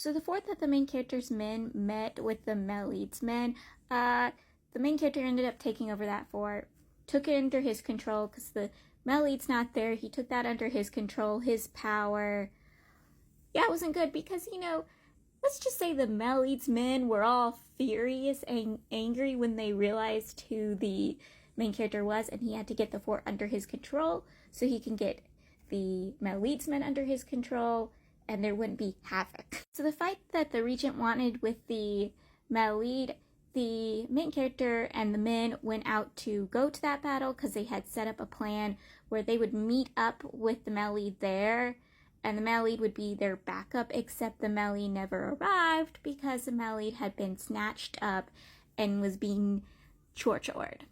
So the fort that the main character's men met with the Melead's men, the main character ended up taking over that fort, took it under his control because the Melead's not there. He took that under his control, his power. Yeah, it wasn't good because, let's just say the Melead's men were all furious and angry when they realized who the main character was, and he had to get the fort under his control so he can get the Melead's men under his control, and there wouldn't be havoc. So the fight that the regent wanted with the Melead, the main character and the men went out to go to that battle because they had set up a plan where they would meet up with the Melead there, and the Melead would be their backup, except the Melead never arrived because the Melead had been snatched up and was being tortured.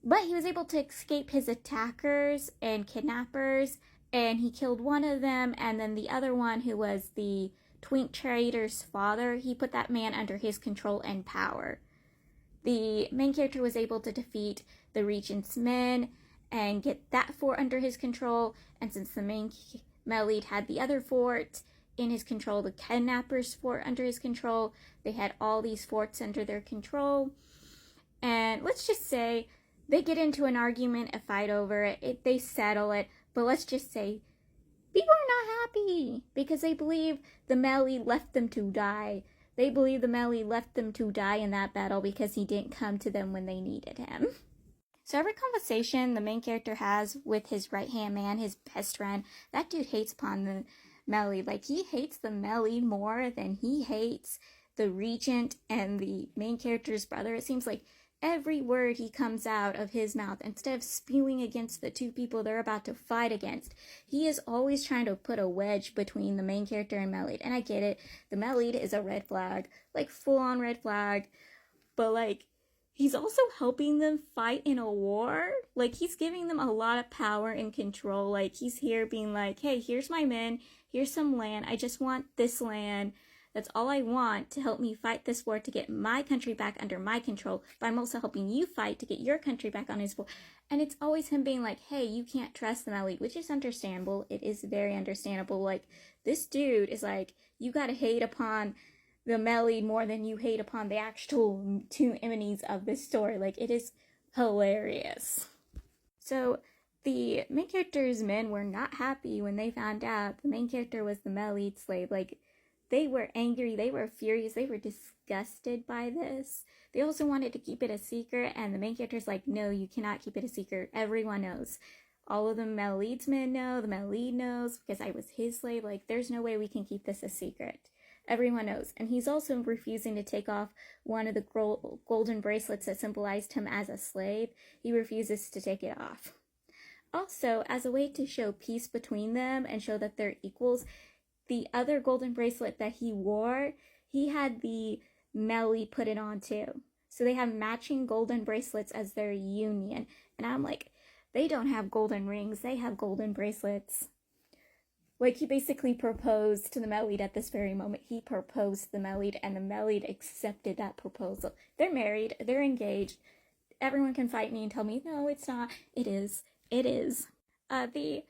But he was able to escape his attackers and kidnappers, and he killed one of them, and then the other one, who was the twink trader's father, he put that man under his control and power. The main character was able to defeat the regent's men and get that fort under his control, and since the main Melead had the other fort in his control, the kidnappers' fort under his control, they had all these forts under their control, and let's just say they get into an argument, a fight over it, they settle it, but let's just say people are not happy because they believe the Melead left them to die. They believe the Melead left them to die in that battle because he didn't come to them when they needed him. So every conversation the main character has with his right-hand man, his best friend, that dude hates upon the Melead. Like, he hates the Melead more than he hates the regent and the main character's brother. It seems like every word he comes out of his mouth, instead of spewing against the two people they're about to fight against, he is always trying to put a wedge between the main character and Melead. And I get it, the Melead is a red flag, like full-on red flag, but like, he's also helping them fight in a war. Like, he's giving them a lot of power and control. Like, he's here being like, hey, here's my men, here's some land, I just want this land. That's all I want to help me fight this war to get my country back under my control, but I'm also helping you fight to get your country back on his war. And it's always him being like, hey, you can't trust the Melead, which is understandable. It is very understandable. Like, this dude is like, you gotta hate upon the Melead more than you hate upon the actual two enemies of this story. Like, it is hilarious. So the main character's men were not happy when they found out the main character was the Melead slave. Like, they were angry, they were furious, they were disgusted by this. They also wanted to keep it a secret, and the main character's like, no, you cannot keep it a secret. Everyone knows. All of the Melead's men know, the Melead knows, because I was his slave. Like, there's no way we can keep this a secret. Everyone knows. And he's also refusing to take off one of the golden bracelets that symbolized him as a slave. He refuses to take it off. Also, as a way to show peace between them and show that they're equals, the other golden bracelet that he wore, he had the Melead put it on too. So they have matching golden bracelets as their union. And I'm like, they don't have golden rings, they have golden bracelets. Like, he basically proposed to the Melead at this very moment. He proposed to the Melead, and the Melead accepted that proposal. They're married, they're engaged. Everyone can fight me and tell me, no, it's not. It is. It is. The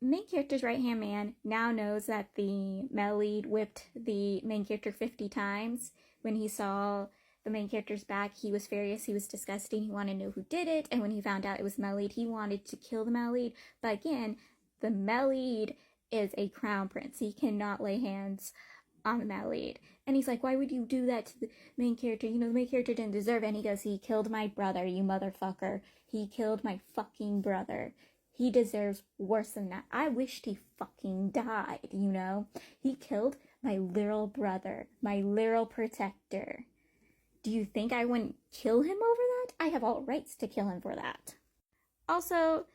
main character's right-hand man now knows that the Melead whipped the main character 50 times. When he saw the main character's back, he was furious, he was disgusting, he wanted to know who did it, and when he found out it was Melead, he wanted to kill the Melead. But again, the Melead is a crown prince. He cannot lay hands on the Melead. And he's like, why would you do that to the main character? You know, the main character didn't deserve it. And he goes, he killed my brother, you motherfucker. He killed my fucking brother. He deserves worse than that. I wished he fucking died, you know? He killed my literal brother, my literal protector. Do you think I wouldn't kill him over that? I have all rights to kill him for that. Also,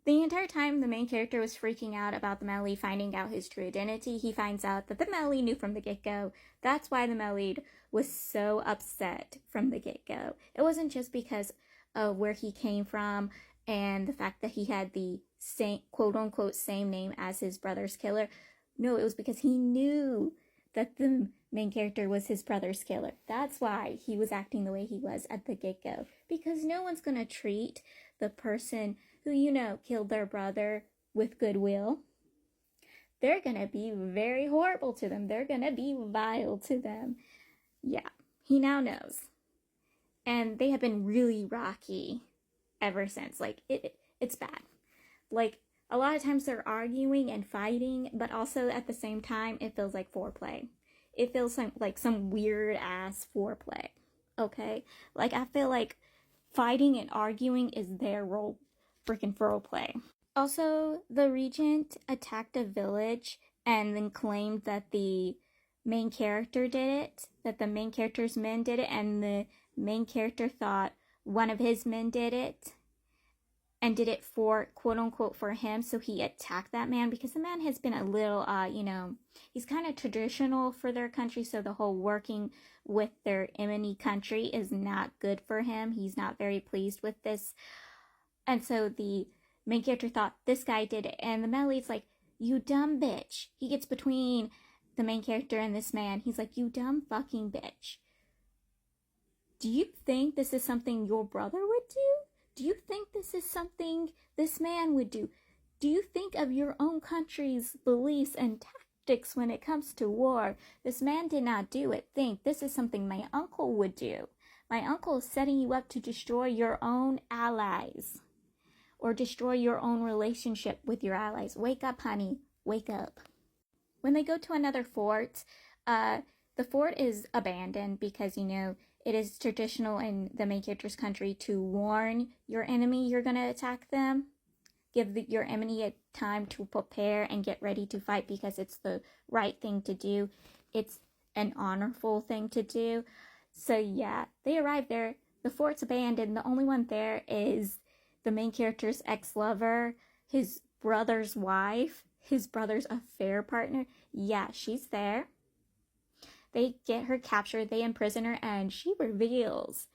the entire time the main character was freaking out about the Melead finding out his true identity, he finds out that the Melead knew from the get-go. That's why the Melead was so upset from the get-go. It wasn't just because of where he came from and the fact that he had the same, quote-unquote, same name as his brother's killer. No, it was because he knew that the main character was his brother's killer. That's why he was acting the way he was at the get-go. Because no one's gonna treat the person who, you know, killed their brother with goodwill. they're gonna be very horrible to them. They're gonna be vile to them. Yeah, he now knows. And they have been really rocky ever since. Like, it's bad. Like, a lot of times they're arguing and fighting, but also at the same time, it feels like foreplay. It feels like some weird ass foreplay. Okay? Like, I feel like fighting and arguing is their role, freaking foreplay. Also, the regent attacked a village and then claimed that the main character did it, that the main character's men did it, and the main character thought one of his men did it and did it for, quote unquote, for him. So he attacked that man because the man has been a little, he's kind of traditional for their country. So the whole working with their enemy country is not good for him. He's not very pleased with this. And so the main character thought this guy did it. And the male lead's like, you dumb bitch. He gets between the main character and this man. He's like, you dumb fucking bitch. Do you think this is something your brother would do? Do you think this is something this man would do? Do you think of your own country's beliefs and tactics when it comes to war? This man did not do it. Think this is something my uncle would do. My uncle is setting you up to destroy your own allies or destroy your own relationship with your allies. Wake up, honey. Wake up. When they go to another fort, the fort is abandoned because, it is traditional in the main character's country to warn your enemy you're going to attack them. Give your enemy a time to prepare and get ready to fight because it's the right thing to do. It's an honorable thing to do. So yeah, they arrive there. The fort's abandoned. The only one there is the main character's ex-lover, his brother's wife, his brother's affair partner. Yeah, she's there. They get her captured, they imprison her, and she reveals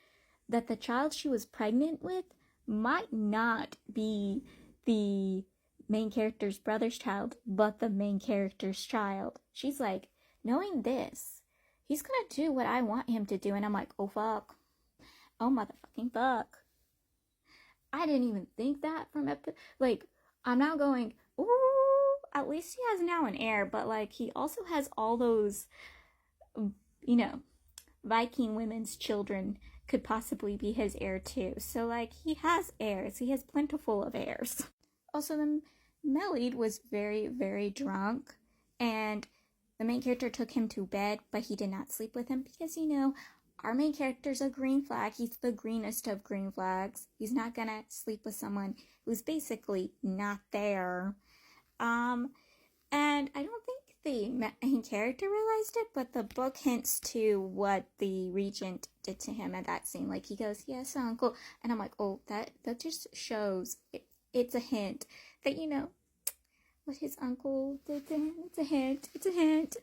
that the child she was pregnant with might not be the main character's brother's child, but the main character's child. She's like, knowing this, he's gonna do what I want him to do. And I'm like, oh fuck. Oh motherfucking fuck. I didn't even think that from I'm now going, ooh, at least he has now an heir, but he also has all those, Viking women's children could possibly be his heir too. So he has heirs. He has plentiful of heirs. Also, the Melid was very, very drunk, and the main character took him to bed, but he did not sleep with him because, our main character's a green flag. He's the greenest of green flags. He's not gonna sleep with someone who's basically not there. And I don't think the main character realized it, but the book hints to what the regent did to him at that scene. He goes, yes, uncle. And I'm like, oh, that just shows, it's a hint that, what his uncle did to him. It's a hint.